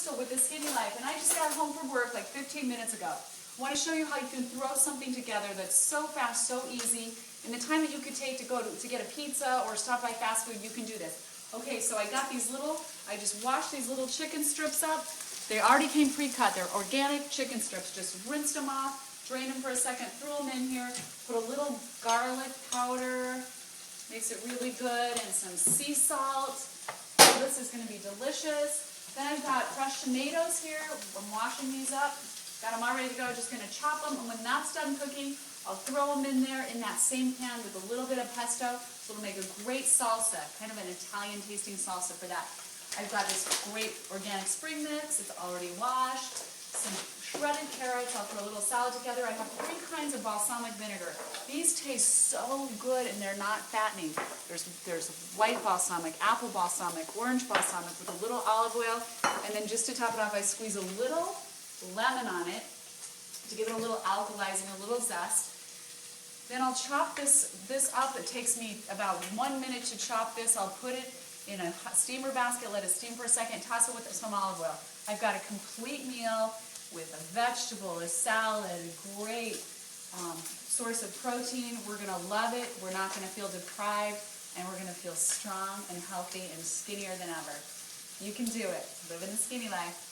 Crystal with the Skinny Life, and I just got home from work like 15 minutes ago. I want to show you how you can throw something together that's so fast, so easy. In the time that you could take to go to get a pizza or stop by fast food, you can do this. Okay, so I got these I just washed these little chicken strips up. They already came pre-cut. They're organic chicken strips. Just rinsed them off, drained them for a second, threw them in here, put a little garlic powder, makes it really good, and some sea salt. So this is going to be delicious. Then I've got fresh tomatoes here. I'm washing these up. Got them all ready to go. Just going to chop them, and when that's done cooking, I'll throw them in there in that same pan with a little bit of pesto. So it'll make a great salsa, kind of an Italian tasting salsa for that. I've got this great organic spring mix. It's already washed. Some shredded carrots. I'll throw a little salad together. I have 3 kinds of balsamic vinegar. These taste so good, and they're not fattening. There's white balsamic, apple balsamic, orange balsamic with a little olive oil, and then just to top it off, I squeeze a little lemon on it to give it a little alkalizing, a little zest. Then I'll chop this up. It takes me about 1 minute to chop this. I'll put it in a steamer basket, let it steam for a second, toss it with some olive oil. I've got a complete meal with a vegetable, a salad, a great source of protein. We're going to love it. We're not going to feel deprived, and we're going to feel strong and healthy and skinnier than ever. You can do it. Live in the skinny life.